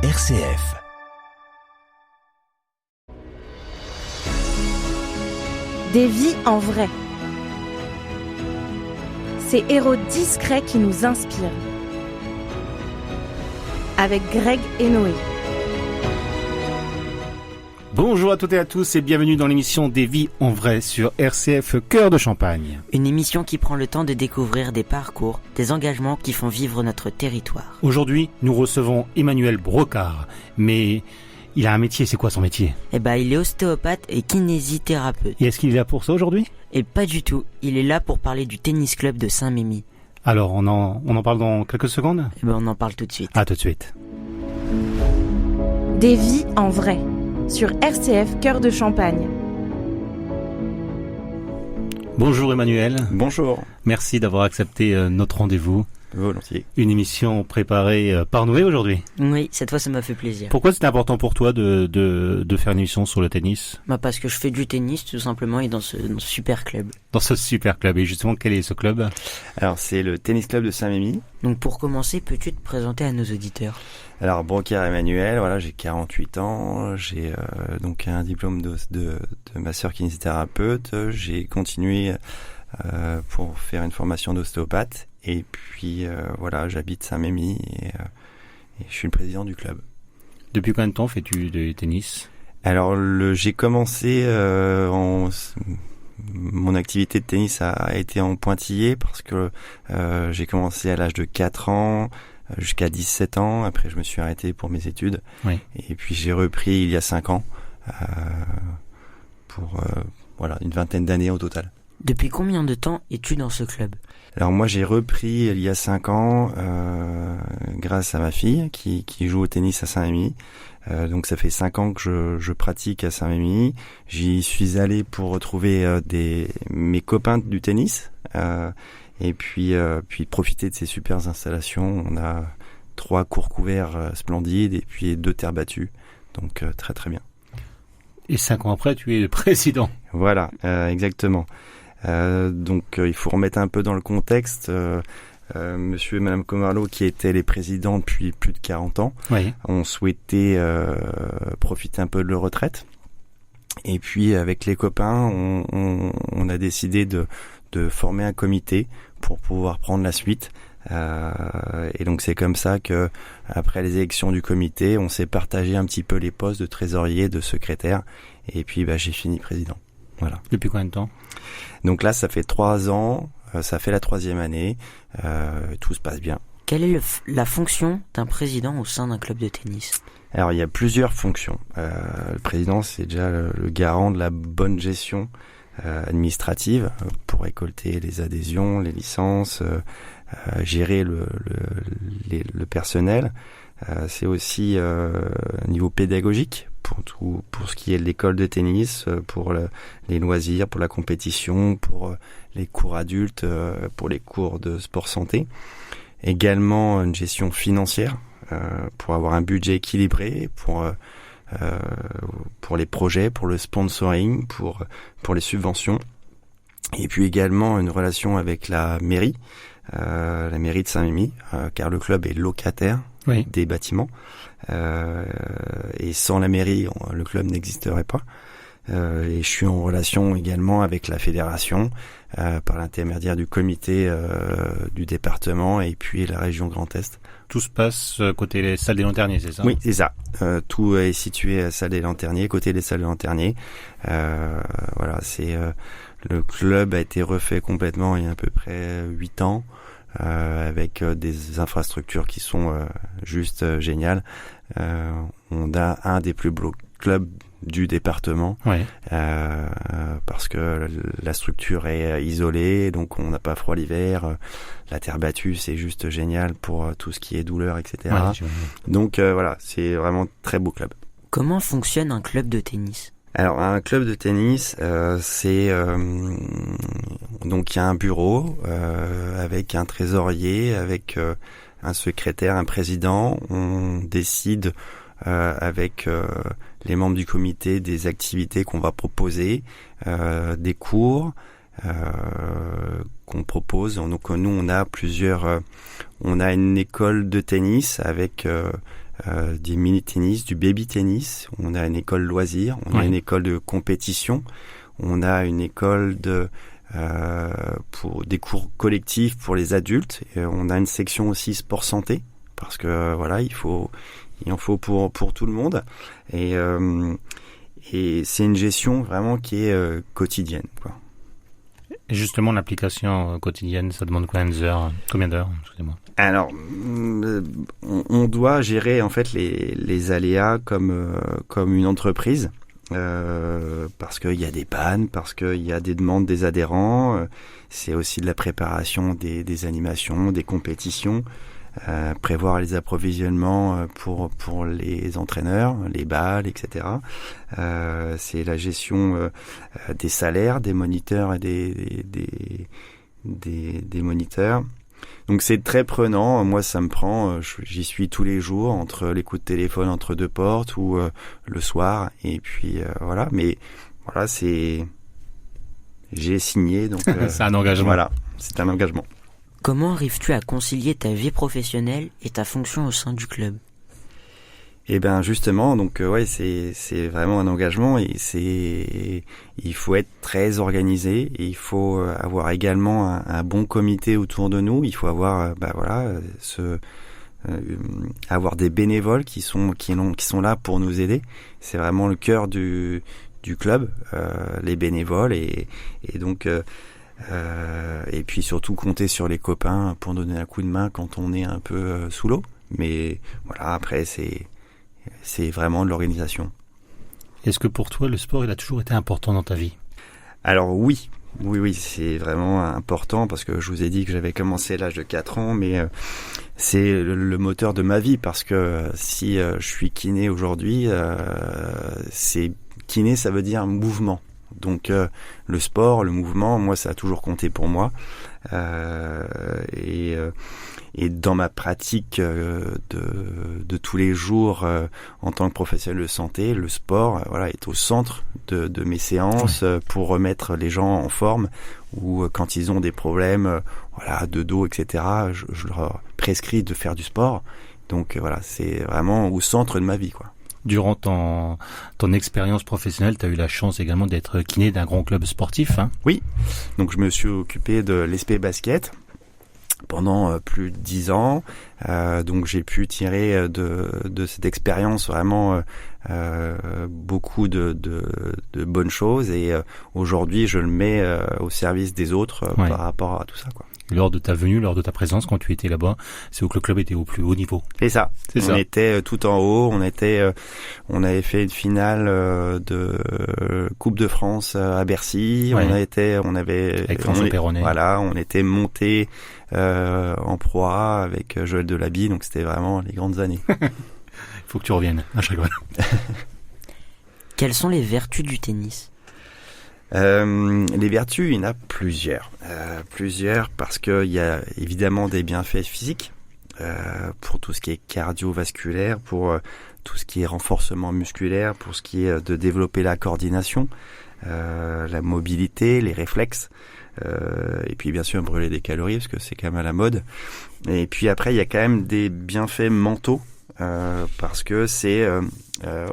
RCF. Des vies en vrai. Ces héros discrets qui nous inspirent. Avec Greg et Noé. Bonjour à toutes et à tous et bienvenue dans l'émission Des vies en vrai sur RCF Cœur de Champagne. Une émission qui prend le temps de découvrir des parcours, des engagements qui font vivre notre territoire. Aujourd'hui, nous recevons Emmanuel Brocard, mais il a un métier, c'est quoi son métier ? Il est ostéopathe et kinésithérapeute. Et est-ce qu'il est là pour ça aujourd'hui ? Et pas du tout, il est là pour parler du tennis club de Saint-Mémy. Alors, on en parle dans quelques secondes ? On en parle tout de suite. À tout de suite. Des vies en vrai. Sur RCF Cœur de Champagne. Bonjour Emmanuel. Bonjour. Merci d'avoir accepté notre rendez-vous. Volontiers. Une émission préparée par Noé aujourd'hui. Oui, cette fois ça m'a fait plaisir. Pourquoi c'était important pour toi de faire une émission sur le tennis ? Parce que je fais du tennis tout simplement et dans ce super club. Dans ce super club. Et justement, quel est ce club ? Alors c'est le tennis club de Saint-Mémy. Donc pour commencer, peux-tu te présenter à nos auditeurs ? Alors Brocard Emmanuel, voilà, j'ai 48 ans, j'ai donc un diplôme de masseur kinésithérapeute, j'ai continué pour faire une formation d'ostéopathe et puis voilà, j'habite Saint-Mémy et je suis le président du club. Depuis combien de temps fais-tu du tennis ? Alors j'ai commencé mon activité de tennis a été en pointillé parce que j'ai commencé à l'âge de 4 ans jusqu'à 17 ans. Après, je me suis arrêté pour mes études. Oui. Et puis, j'ai repris il y a 5 ans pour une vingtaine d'années au total. Depuis combien de temps es-tu dans ce club ? Alors moi, j'ai repris il y a 5 ans grâce à ma fille qui joue au tennis à Saint-Mémy. Donc ça fait 5 ans que je pratique à Saint-Mémy. J'y suis allé pour retrouver mes copains du tennis et puis profiter de ces super installations. On a 3 cours couverts splendides et puis 2 terres battues. Donc très très bien. Et 5 ans après, tu es le président. Voilà, exactement. Donc il faut remettre un peu dans le contexte. Monsieur et Madame Comarlo, qui étaient les présidents depuis plus de 40 ans, oui, ont souhaité profiter un peu de leur retraite. Et puis avec les copains, on a décidé de former un comité pour pouvoir prendre la suite. Et donc c'est comme ça que après les élections du comité, on s'est partagé un petit peu les postes de trésorier, de secrétaire. Et puis j'ai fini président. Voilà. Depuis combien de temps ? Donc là, ça fait 3 ans. Ça fait la 3e année, tout se passe bien. Quelle est la fonction d'un président au sein d'un club de tennis ? Alors il y a plusieurs fonctions. Le président, c'est déjà le garant de la bonne gestion administrative pour récolter les adhésions, les licences, gérer le personnel. C'est aussi niveau pédagogique pour ce qui est de l'école de tennis, pour les loisirs, pour la compétition, pour les cours adultes, pour les cours de sport santé. Également une gestion financière pour avoir un budget équilibré, pour les projets, pour le sponsoring, pour les subventions. Et puis également une relation avec la mairie de Saint-Mémy, car le club est locataire, oui, des bâtiments. Et sans la mairie, le club n'existerait pas. Et je suis en relation également avec la fédération par l'intermédiaire du comité du département et puis la région Grand Est. Tout se passe côté les salles des Lanterniers, c'est ça ? Oui, c'est ça. Tout est situé à salle des Lanterniers, côté des salles des Lanterniers. Voilà, le club a été refait complètement il y a à peu près 8 ans. Avec des infrastructures qui sont juste géniales. On a un des plus beaux clubs du département, oui, parce que la structure est isolée, donc on n'a pas froid l'hiver. La terre battue, c'est juste génial pour tout ce qui est douleur, etc. Ouais, donc voilà, c'est vraiment un très beau club. Comment fonctionne un club de tennis ? Alors un club de tennis, c'est donc il y a un bureau avec un trésorier, avec un secrétaire, un président. On décide avec les membres du comité des activités qu'on va proposer, des cours qu'on propose. Donc nous on a on a une école de tennis avec du mini-tennis, du baby-tennis. On a une école loisirs, on a une école de compétition, on a une école pour des cours collectifs pour les adultes. Et on a une section aussi sport santé parce que voilà, il en faut pour tout le monde. Et c'est une gestion vraiment qui est quotidienne, quoi. Et justement, l'application quotidienne, ça demande combien d'heures, excusez-moi. Alors, on doit gérer en fait les aléas comme une entreprise, parce qu'il y a des pannes, parce qu'il y a des demandes des adhérents. C'est aussi de la préparation des animations, des compétitions, prévoir les approvisionnements pour les entraîneurs, les balles, etc. C'est la gestion des salaires, des moniteurs et des moniteurs. Donc c'est très prenant. Moi, ça me prend. J'y suis tous les jours entre les coups de téléphone entre deux portes ou le soir. Et puis voilà. Mais voilà, j'ai signé. Donc c'est un engagement. Voilà, c'est un engagement. Comment arrives-tu à concilier ta vie professionnelle et ta fonction au sein du club ? Eh ben justement, donc c'est vraiment un engagement et il faut être très organisé et il faut avoir également un bon comité autour de nous. Il faut avoir avoir des bénévoles qui sont là pour nous aider. C'est vraiment le cœur du club, les bénévoles et donc et puis surtout compter sur les copains pour donner un coup de main quand on est un peu sous l'eau. Mais voilà, après c'est vraiment de l'organisation. Est-ce que pour toi, le sport, il a toujours été important dans ta vie ? Alors oui, c'est vraiment important parce que je vous ai dit que j'avais commencé à l'âge de 4 ans, mais c'est le moteur de ma vie parce que si je suis kiné aujourd'hui, c'est kiné, ça veut dire mouvement. Donc le sport, le mouvement, moi ça a toujours compté pour moi et dans ma pratique de tous les jours en tant que professionnel de santé, le sport est au centre de mes séances pour remettre les gens en forme ou quand ils ont des problèmes de dos, etc. Je leur prescris de faire du sport. Donc voilà, c'est vraiment au centre de ma vie, quoi. Durant ton expérience professionnelle, tu as eu la chance également d'être kiné d'un grand club sportif, hein ? Oui, donc je me suis occupé de l'ESP Basket pendant plus de 10 ans. Donc j'ai pu tirer de cette expérience vraiment beaucoup de bonnes choses et aujourd'hui je le mets au service des autres par rapport à tout ça, quoi. Lors de ta venue, lors de ta présence, quand tu étais là-bas, c'est où que le club était au plus haut niveau. C'est ça. On était tout en haut. On avait fait une finale de Coupe de France à Bercy. Ouais. On avait avec François Perronnet. Voilà, on était monté en proie avec Joël Delabie. Donc c'était vraiment les grandes années. Il faut que tu reviennes à chaque fois. Quelles sont les vertus du tennis ? Les vertus, il y en a plusieurs. Plusieurs parce qu'il y a évidemment des bienfaits physiques pour tout ce qui est cardiovasculaire, pour tout ce qui est renforcement musculaire, pour ce qui est de développer la coordination, la mobilité, les réflexes, et puis bien sûr brûler des calories parce que c'est quand même à la mode. Et puis après, il y a quand même des bienfaits mentaux. Parce que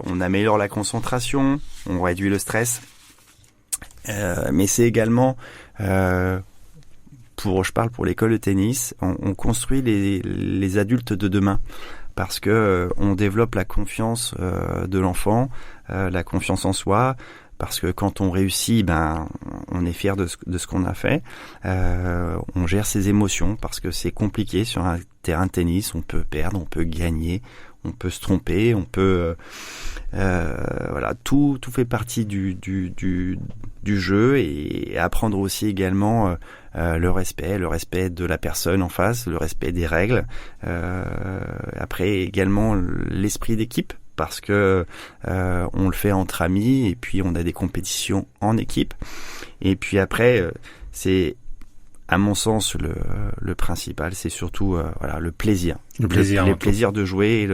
on améliore la concentration, on réduit le stress. Mais c'est également je parle pour l'école de tennis, on construit les adultes de demain parce que on développe la confiance de l'enfant, la confiance en soi, parce que quand on réussit, on est fier de ce qu'on a fait. On gère ses émotions parce que c'est compliqué sur un terrain de tennis. On peut perdre, on peut gagner, on peut se tromper, on peut tout fait partie du jeu et apprendre aussi également le respect de la personne en face, le respect des règles. Après également l'esprit d'équipe. Parce que on le fait entre amis et puis on a des compétitions en équipe. Et puis après, c'est à mon sens le principal, c'est surtout le plaisir. Le plaisir de jouer.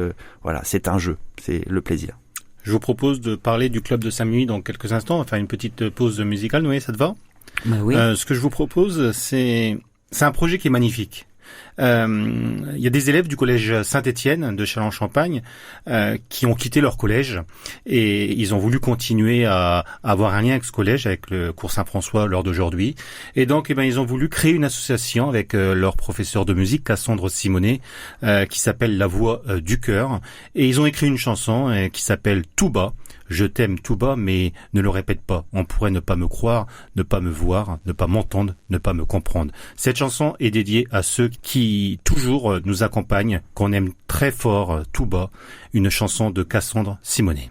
C'est un jeu, c'est le plaisir. Je vous propose de parler du club de Saint-Muy dans quelques instants. On va faire une petite pause musicale. Noé, ça te va ? Oui. Ce que je vous propose, c'est un projet qui est magnifique. Il y a des élèves du collège Saint-Étienne de Châlons-en-Champagne qui ont quitté leur collège et ils ont voulu continuer à avoir un lien avec ce collège, avec le cours Saint-François lors d'aujourd'hui. Et donc, ils ont voulu créer une association avec leur professeur de musique, Cassandre Simonet, qui s'appelle La Voix du Cœur. Et ils ont écrit une chanson qui s'appelle Tout bas. Je t'aime tout bas, mais ne le répète pas. On pourrait ne pas me croire, ne pas me voir, ne pas m'entendre, ne pas me comprendre. Cette chanson est dédiée à ceux qui toujours nous accompagnent, qu'on aime très fort tout bas. Une chanson de Cassandre Simonet.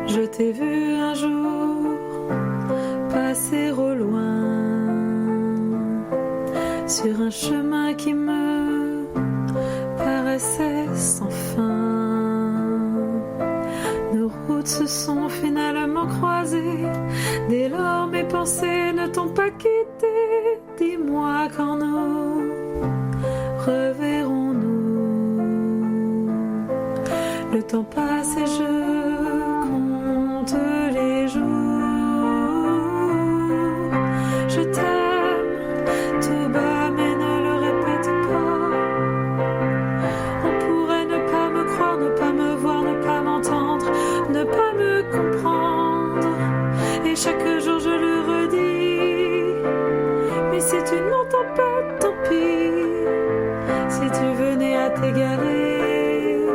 Je t'ai vu un jour passer au loin sur un chemin qui me paraissait sans fin. Nos routes se sont finalement croisées. Dès lors mes pensées ne t'ont pas quitté. Dis-moi quand nous reverrons-nous. Le temps passe et je compte les jours. Je t'aime tout bas mais ne le répète pas. On pourrait ne pas me croire, ne pas me voir, ne pas m'entendre, ne pas me comprendre. Et chaque jour je le redis. Mais si tu ne m'entends pas, tant pis. Si tu venais à t'égarer,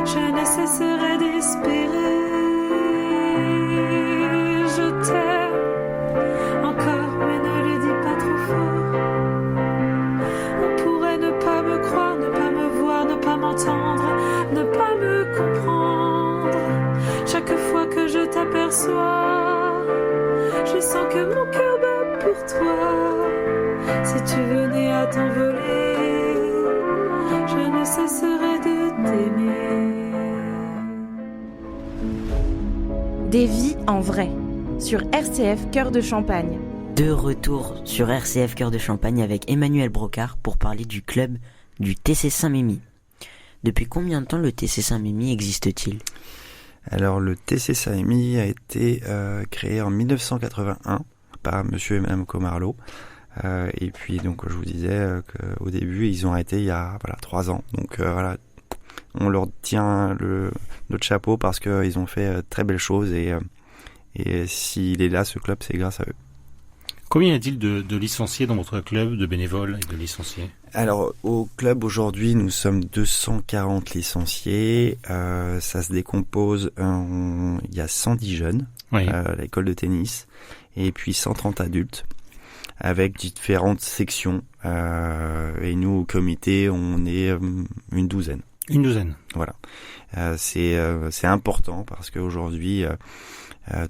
je ne cesserai d'espérer. Je t'aime encore, mais ne le dis pas trop fort. On pourrait ne pas me croire, ne pas me voir, ne pas m'entendre, ne pas me comprendre. Chaque fois que je t'aperçois, je sens que mon cœur bat pour toi. Si tu venais à t'envoler, je ne cesserai de t'aimer. Des vies en vrai, sur RCF Cœur de Champagne. De retour sur RCF Cœur de Champagne avec Emmanuel Brocard pour parler du club du TC Saint-Mémy. Depuis combien de temps le TC Saint-Mémy existe-t-il ? Alors le TC Saint-Mémy a été créé en 1981 par monsieur et madame Comarlot. Et puis donc je vous disais qu'au début ils ont arrêté il y a 3 ans. Donc on leur tient notre chapeau parce qu'ils ont fait très belles choses et s'il est là ce club c'est grâce à eux. Combien y a-t-il de licenciés dans votre club, de bénévoles et de licenciés ? Alors au club aujourd'hui nous sommes 240 licenciés, ça se décompose, il y a 110 jeunes Oui. à l'école de tennis et puis 130 adultes avec différentes sections et nous au comité on est une douzaine. Une douzaine. Voilà, c'est important parce qu'aujourd'hui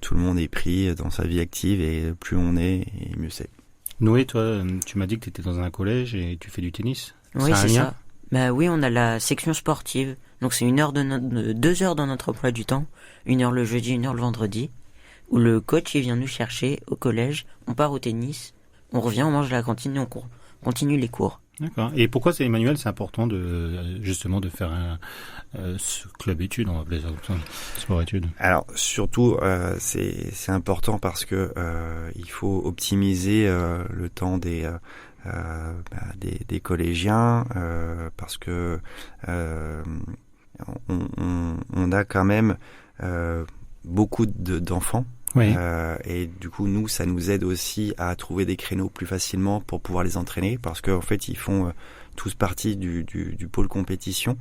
tout le monde est pris dans sa vie active et plus on est et mieux c'est. Noé, toi, tu m'as dit que tu étais dans un collège et tu fais du tennis. Oui, Ça a un c'est lien ça. Bah oui, on a la section sportive. Donc c'est 2 heures dans notre emploi du temps. 1 heure le jeudi, 1 heure le vendredi. Où le coach il vient nous chercher au collège. On part au tennis. On revient, on mange à la cantine et on continue les cours. D'accord. Et pourquoi, Emmanuel, c'est important justement de faire ce club études, on va appeler ça comme ça, sport études. Alors surtout c'est important parce que il faut optimiser le temps des collégiens parce que on a quand même beaucoup d'enfants. Oui. Et du coup, nous, ça nous aide aussi à trouver des créneaux plus facilement pour pouvoir les entraîner, parce qu'en fait, ils font tous partie du pôle compétition.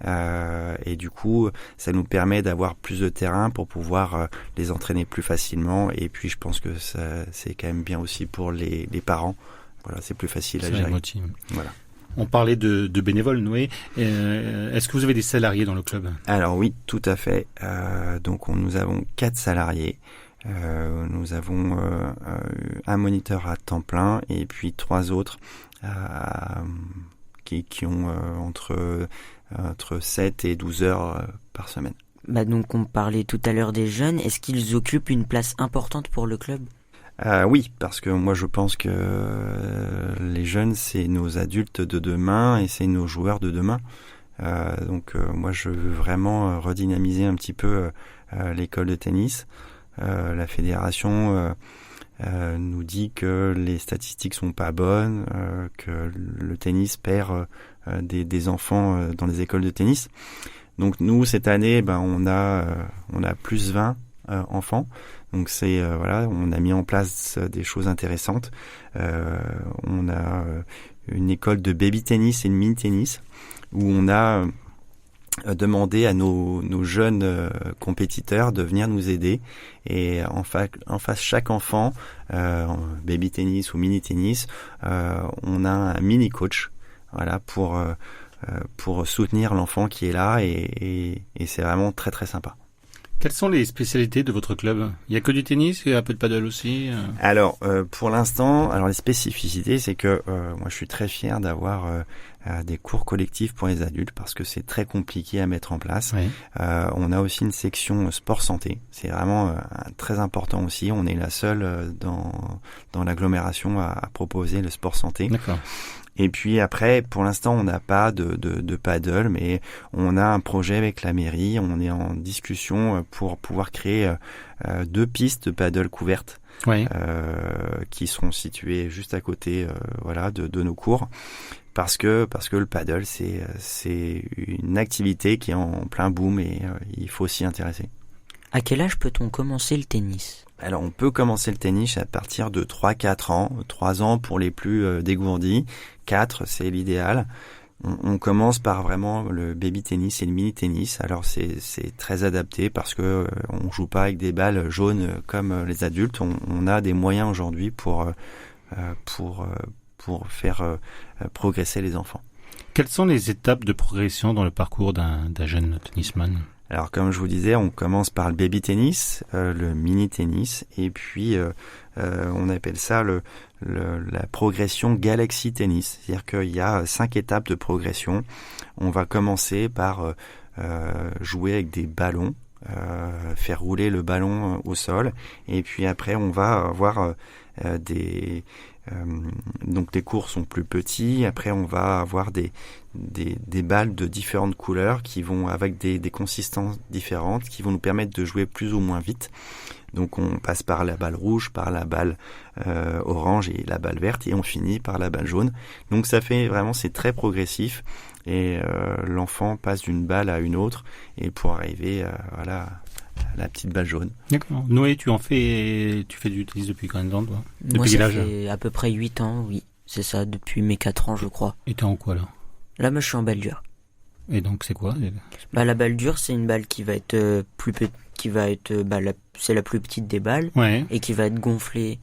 Et du coup, ça nous permet d'avoir plus de terrain pour pouvoir les entraîner plus facilement. Et puis, je pense que ça, c'est quand même bien aussi pour les parents. Voilà, c'est plus facile à gérer. Voilà. On parlait de bénévoles, Noé. Est-ce que vous avez des salariés dans le club ? Alors oui, tout à fait. Donc, nous avons 4 salariés. Nous avons un moniteur à temps plein et puis 3 autres qui ont entre 7 et 12 heures par semaine. Bah donc on parlait tout à l'heure des jeunes. Est-ce qu'ils occupent une place importante pour le club ? Oui, parce que moi je pense que les jeunes c'est nos adultes de demain et c'est nos joueurs de demain. Donc moi je veux vraiment redynamiser un petit peu l'école de tennis. La fédération nous dit que les statistiques sont pas bonnes, que le tennis perd des enfants dans les écoles de tennis. Donc nous cette année, on a plus 20 enfants. Donc c'est on a mis en place des choses intéressantes. On a une école de baby tennis et de mini tennis où on a demandé à nos jeunes compétiteurs de venir nous aider, et en face chaque enfant, baby tennis ou mini tennis, on a un mini coach, pour soutenir l'enfant qui est là, et c'est vraiment très très sympa. Quelles sont les spécialités de votre club ? Il y a que du tennis et un peu de paddle aussi Alors, pour l'instant, les spécificités, c'est que moi je suis très fier d'avoir des cours collectifs pour les adultes, parce que c'est très compliqué à mettre en place. Oui. On a aussi une section sport santé, c'est vraiment très important aussi. On est la seule dans l'agglomération à proposer le sport santé. D'accord. Et puis après, pour l'instant, on n'a pas de paddle, mais on a un projet avec la mairie. On est en discussion pour pouvoir créer 2 pistes de paddle couvertes, Oui. qui seront situées juste à côté, de nos cours. Parce que le paddle, c'est une activité qui est en plein boom, et il faut s'y intéresser. À quel âge peut-on commencer le tennis ? Alors on peut commencer le tennis à partir de 3-4 ans, 3 ans pour les plus dégourdis, 4 c'est l'idéal. On commence par vraiment le baby tennis et le mini tennis. Alors c'est très adapté parce que on joue pas avec des balles jaunes comme les adultes. On a des moyens aujourd'hui pour faire progresser les enfants. Quelles sont les étapes de progression dans le parcours d'un jeune tennisman ? Alors comme je vous disais, on commence par le baby tennis, le mini tennis, et puis on appelle ça la progression Galaxy Tennis. C'est-à-dire qu'il y a 5 étapes de progression. On va commencer par jouer avec des ballons, faire rouler le ballon au sol, et puis après on va avoir donc les cours sont plus petits. Après on va avoir des balles de différentes couleurs qui vont avec des consistances différentes, qui vont nous permettre de jouer plus ou moins vite. Donc on passe par la balle rouge, par la balle orange et la balle verte, et on finit par la balle jaune. Donc ça fait vraiment, c'est très progressif, et l'enfant passe d'une balle à une autre, et pour arriver à la petite balle jaune. D'accord. Noé, tu fais du tennis depuis combien de temps, toi ? Moi, Depuis quel ça âge ? fait à peu près 8 ans, oui. C'est ça, depuis mes 4 ans, je crois. Et t'es en quoi, là ? Là, moi, je suis en balle dure. Et donc, c'est quoi ? La balle dure, c'est une balle qui va être c'est la plus petite des balles, Ouais. et qui va être gonflée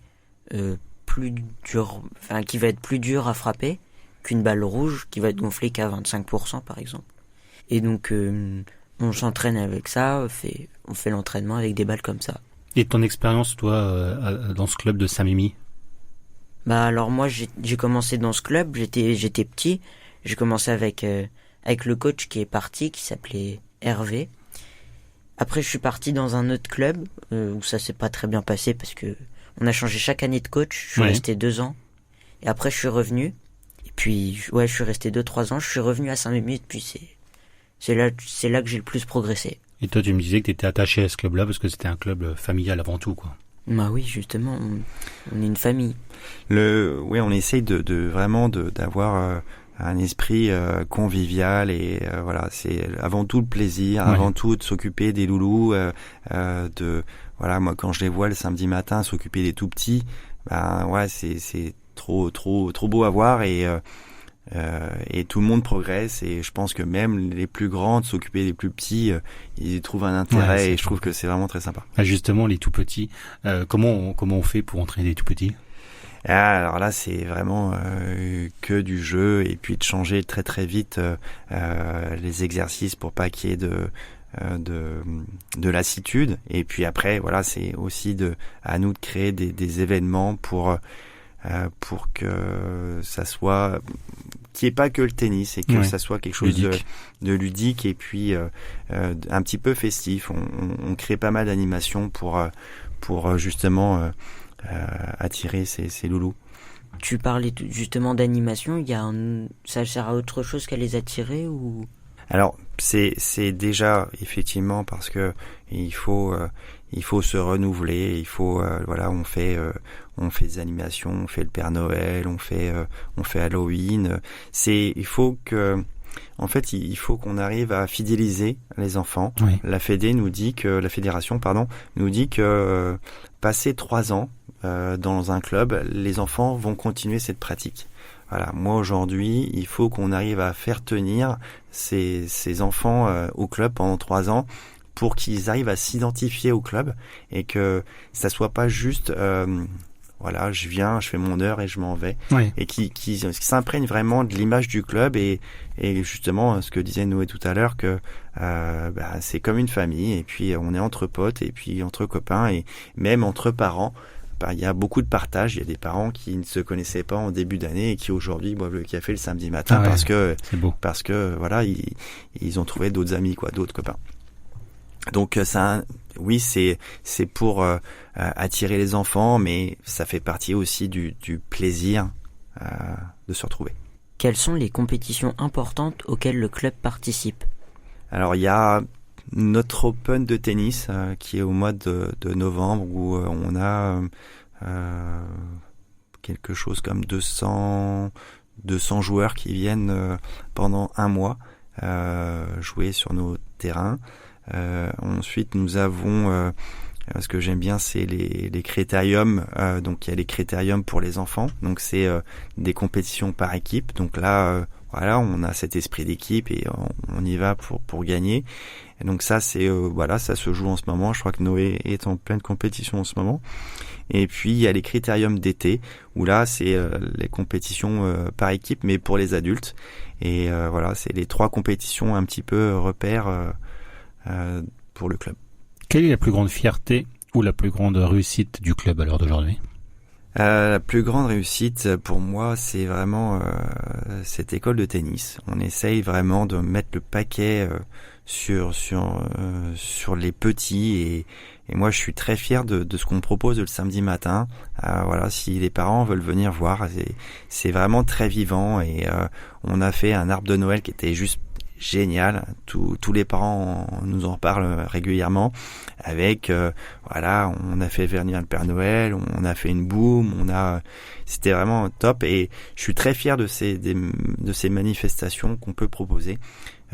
plus dur, qui va être plus dure à frapper qu'une balle rouge qui va être gonflée qu'à 25% par exemple. Et donc on s'entraîne avec ça, on fait l'entraînement avec des balles comme ça. Et ton expérience, toi, dans ce club de Saint-Mimi ? Alors moi j'ai commencé dans ce club, j'étais petit, j'ai commencé avec le coach qui est parti, qui s'appelait Hervé. Après je suis parti dans un autre club où ça s'est pas très bien passé parce que on a changé chaque année de coach. Je suis resté 2 ans, et après je suis revenu, et puis je suis resté 2-3 ans. Je suis revenu à Saint-Mémy, et puis c'est là que j'ai le plus progressé. Et toi, tu me disais que tu étais attaché à ce club-là parce que c'était un club familial avant tout, quoi. Bah oui, justement, on est une famille. On essaye de vraiment d'avoir un esprit convivial, et c'est avant tout le plaisir, avant tout de s'occuper des loulous, moi quand je les vois le samedi matin s'occuper des tout petits, c'est trop beau à voir, et tout le monde progresse, et je pense que même les plus grands, de s'occuper des plus petits, ils y trouvent un intérêt, et je trouve que c'est vraiment très sympa. Justement, les tout petits, comment on fait pour entraîner des tout petits ? Alors là, c'est vraiment que du jeu, et puis de changer très très vite les exercices pour pas qu'il y ait de lassitude. Et puis après, c'est aussi à nous de créer des événements pour que ça soit, qu'il n'y ait pas que le tennis, et que ça soit quelque chose de ludique, et puis un petit peu festif. On crée pas mal d'animations pour justement attirer ces loulous. Tu parlais justement d'animation, ça sert à autre chose qu'à les attirer, ou Alors c'est déjà effectivement parce que il faut se renouveler, il faut on fait des animations, on fait le Père Noël, on fait Halloween. Il faut qu'on arrive à fidéliser les enfants. Oui. La fédération nous dit que passé 3 ans dans un club, les enfants vont continuer cette pratique. Voilà, moi aujourd'hui, il faut qu'on arrive à faire tenir ces enfants au club pendant 3 ans pour qu'ils arrivent à s'identifier au club et que ça soit pas juste je viens, je fais mon heure et je m'en vais. Oui. Et qui s'imprègne vraiment de l'image du club et justement ce que disait Noé tout à l'heure que c'est comme une famille et puis on est entre potes et puis entre copains et même entre parents. Il y a beaucoup de partage. Il y a des parents qui ne se connaissaient pas en début d'année et qui aujourd'hui boivent le café le samedi matin parce que ils ont trouvé d'autres amis, d'autres copains. Donc c'est pour attirer les enfants, mais ça fait partie aussi du plaisir de se retrouver. Quelles sont les compétitions importantes auxquelles le club participe ? Alors il y a notre Open de tennis qui est au mois de novembre où on a quelque chose comme 200 joueurs qui viennent pendant un mois jouer sur nos terrains. Ensuite nous avons ce que j'aime bien, c'est les critériums. Donc il y a les critériums pour les enfants. Donc c'est des compétitions par équipe. Donc là on a cet esprit d'équipe et on y va pour gagner. Et donc ça c'est ça se joue en ce moment. Je crois que Noé est en pleine compétition en ce moment. Et puis il y a les critériums d'été où là c'est les compétitions par équipe mais pour les adultes. Et c'est les 3 compétitions un petit peu repères pour le club. Quelle est la plus grande fierté ou la plus grande réussite du club à l'heure d'aujourd'hui ? La plus grande réussite pour moi, c'est vraiment cette école de tennis. On essaye vraiment de mettre le paquet sur les petits et moi je suis très fier de ce qu'on propose le samedi matin. Si les parents veulent venir voir, c'est vraiment très vivant et on a fait un arbre de Noël qui était juste génial. Tous les parents nous en parlent régulièrement. Avec on a fait venir le Père Noël, on a fait une boum, c'était vraiment top et je suis très fier de ces manifestations qu'on peut proposer.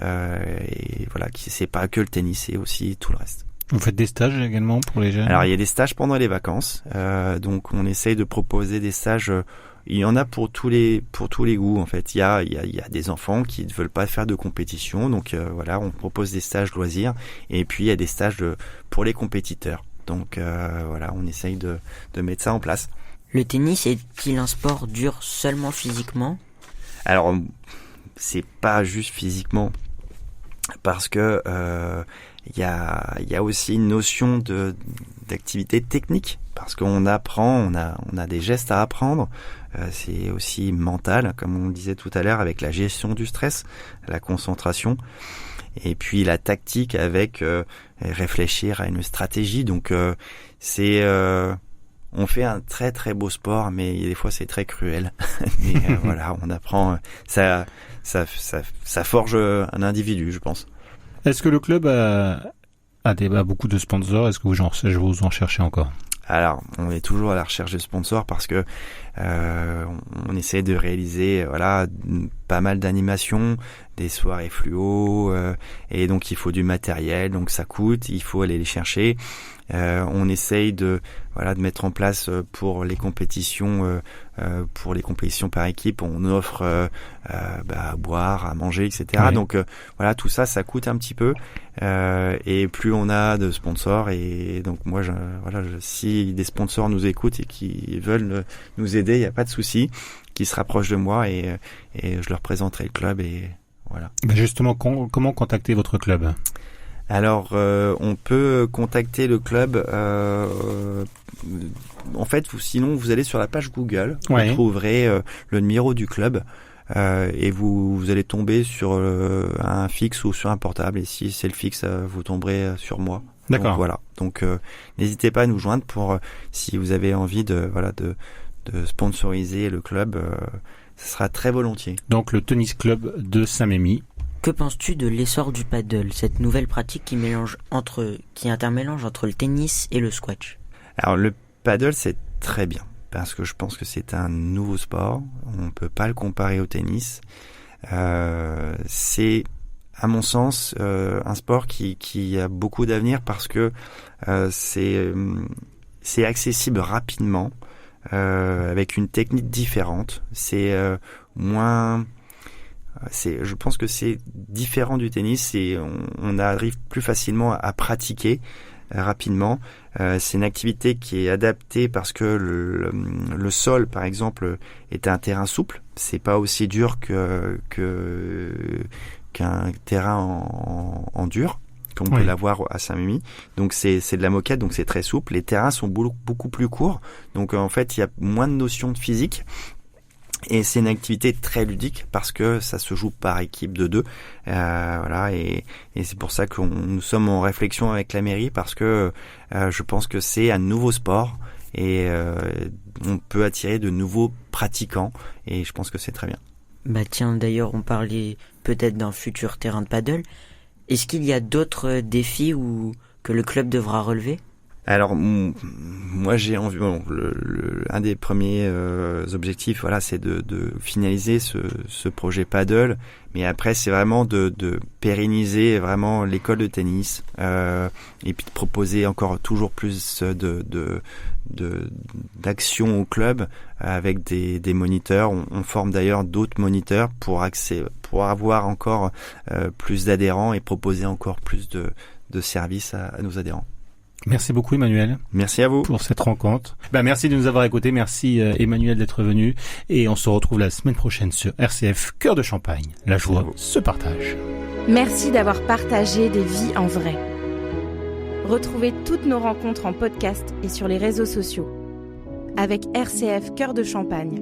Et c'est pas que le tennis, c'est aussi tout le reste. Vous faites des stages également pour les jeunes ? Alors il y a des stages pendant les vacances, donc on essaye de proposer des stages. Il y en a pour tous les goûts en fait. Il y a des enfants qui ne veulent pas faire de compétition, donc on propose des stages loisirs et puis il y a des stages pour les compétiteurs. Donc on essaye de mettre ça en place. Le tennis est-il un sport dur seulement physiquement ? Alors c'est pas juste physiquement parce que il y a aussi une notion d'activité technique parce qu'on apprend, on a des gestes à apprendre. C'est aussi mental, comme on le disait tout à l'heure, avec la gestion du stress, la concentration, et puis la tactique avec réfléchir à une stratégie. Donc on fait un très très beau sport, mais des fois c'est très cruel. Mais on apprend, ça forge un individu, je pense. Est-ce que le club a beaucoup de sponsors ? Est-ce que vous en cherchez encore ? Alors, on est toujours à la recherche de sponsors parce que on essaie de réaliser pas mal d'animations, des soirées fluo, et donc il faut du matériel, donc ça coûte, il faut aller les chercher. On essaye de mettre en place pour les compétitions par équipe, on offre à boire, à manger, etc. Ouais. Donc tout ça coûte un petit peu, et plus on a de sponsors, et donc moi si des sponsors nous écoutent et qui veulent nous aider, il n'y a pas de souci, qui se rapprochent de moi et je leur présenterai le club et voilà. Justement, comment contacter votre club ? Alors, on peut contacter le club. En fait, sinon, vous allez sur la page Google, Ouais. Vous trouverez le numéro du club et vous allez tomber sur un fixe ou sur un portable. Et si c'est le fixe, vous tomberez sur moi. D'accord. Donc, voilà. Donc, n'hésitez pas à nous joindre pour si vous avez envie de sponsoriser le club. Ce sera très volontiers. Donc le tennis club de Saint-Mémy. Que penses-tu de l'essor du paddle, cette nouvelle pratique qui est un mélange entre le tennis et le squash? Alors le paddle, c'est très bien, parce que je pense que c'est un nouveau sport. On ne peut pas le comparer au tennis. C'est, à mon sens, un sport qui a beaucoup d'avenir parce que c'est accessible rapidement, avec une technique différente. Je pense que c'est différent du tennis et on arrive plus facilement à pratiquer rapidement. C'est une activité qui est adaptée parce que le sol, par exemple, est un terrain souple. C'est pas aussi dur qu'un terrain en dur, comme on peut l'avoir à Saint-Mémy. Donc c'est de la moquette, donc c'est très souple. Les terrains sont beaucoup plus courts, donc en fait il y a moins de notions de physique. Et c'est une activité très ludique parce que ça se joue par équipe de 2, voilà. Et c'est pour ça que nous sommes en réflexion avec la mairie parce que je pense que c'est un nouveau sport et on peut attirer de nouveaux pratiquants et je pense que c'est très bien. Bah tiens, d'ailleurs, on parlait peut-être d'un futur terrain de paddle. Est-ce qu'il y a d'autres défis que le club devra relever? Alors moi j'ai envie, un des premiers objectifs, voilà, c'est de finaliser ce projet paddle, mais après c'est vraiment de pérenniser vraiment l'école de tennis et puis de proposer encore toujours plus d'action au club avec des moniteurs. On forme d'ailleurs d'autres moniteurs pour avoir encore plus d'adhérents et proposer encore plus de services à nos adhérents. Merci beaucoup Emmanuel. Merci à vous. Pour cette rencontre. Merci de nous avoir écoutés. Merci Emmanuel d'être venu. Et on se retrouve la semaine prochaine sur RCF Cœur de Champagne. La joie se partage. Merci d'avoir partagé des vies en vrai. Retrouvez toutes nos rencontres en podcast et sur les réseaux sociaux. Avec RCF Cœur de Champagne.